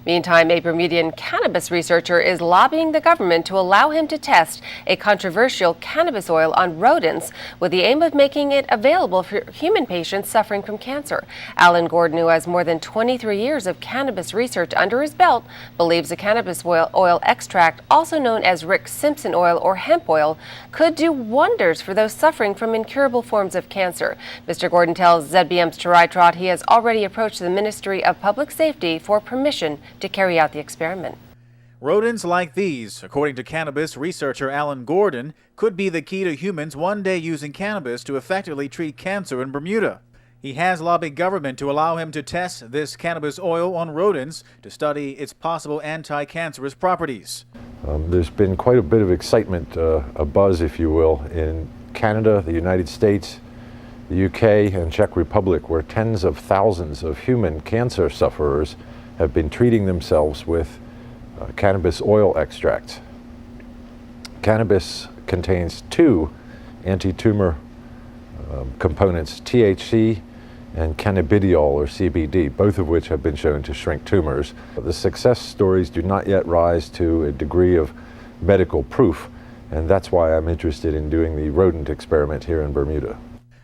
Meantime, a Bermudian cannabis researcher is lobbying the government to allow him to test a controversial cannabis oil on rodents with the aim of making it available for human patients suffering from cancer. Alan Gordon, who has more than 23 years of cannabis research under his belt, believes the cannabis oil extract, also known as Rick Simpson oil or hemp oil, could do wonders for those suffering from incurable forms of cancer. Mr. Gordon tells ZBM's Tari Trott he has already approached the Ministry of Public Safety for permission to carry out the experiment. Rodents like these, according to cannabis researcher Alan Gordon, could be the key to humans one day using cannabis to effectively treat cancer in Bermuda. He has lobbied government to allow him to test this cannabis oil on rodents to study its possible anti-cancerous properties. There's been quite a bit of excitement, a buzz, if you will, in Canada, the United States, the UK, and Czech Republic, where tens of thousands of human cancer sufferers have been treating themselves with cannabis oil extracts. Cannabis contains two anti-tumor components, THC and cannabidiol, or CBD, both of which have been shown to shrink tumors. The success stories do not yet rise to a degree of medical proof, and that's why I'm interested in doing the rodent experiment here in Bermuda.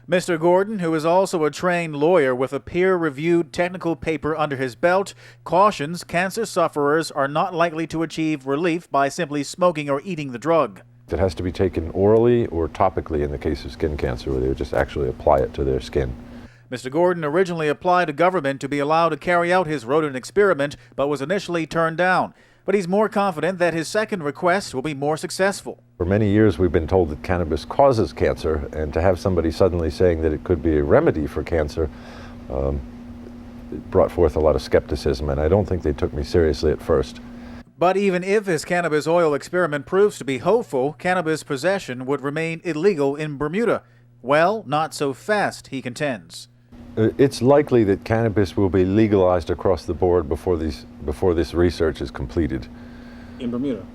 Mr. Gordon, who is also a trained lawyer with a peer-reviewed technical paper under his belt, cautions cancer sufferers are not likely to achieve relief by simply smoking or eating the drug. It has to be taken orally or topically in the case of skin cancer, where they would just actually apply it to their skin. Mr. Gordon originally applied to government to be allowed to carry out his rodent experiment, but was initially turned down. But he's more confident that his second request will be more successful. For many years we've been told that cannabis causes cancer, and to have somebody suddenly saying that it could be a remedy for cancer it brought forth a lot of skepticism, and I don't think they took me seriously at first. But even if his cannabis oil experiment proves to be hopeful, cannabis possession would remain illegal in Bermuda. Well, not so fast, he contends. It's likely that cannabis will be legalized across the board before this research is completed. In Bermuda?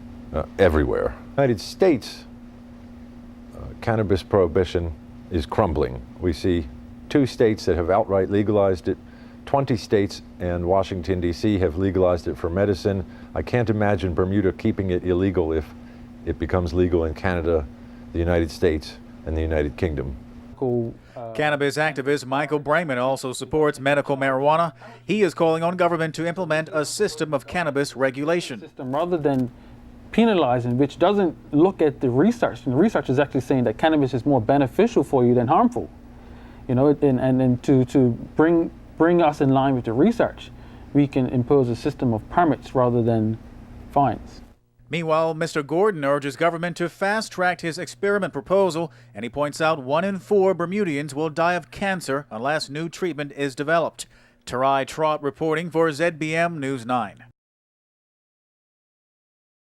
Everywhere. In the United States, cannabis prohibition is crumbling. We see 2 states that have outright legalized it. 20 states and Washington, D.C. have legalized it for medicine. I can't imagine Bermuda keeping it illegal if it becomes legal in Canada, the United States, and the United Kingdom. Cannabis activist Michael Brayman also supports medical marijuana. He is calling on government to implement a system of cannabis regulation. Rather than penalizing, which doesn't look at the research, and the research is actually saying that cannabis is more beneficial for you than harmful. You know, and to bring us in line with the research, we can impose a system of permits rather than fines. Meanwhile, Mr. Gordon urges government to fast-track his experiment proposal, and he points out 1 in 4 Bermudians will die of cancer unless new treatment is developed. Tari Trott reporting for ZBM News 9.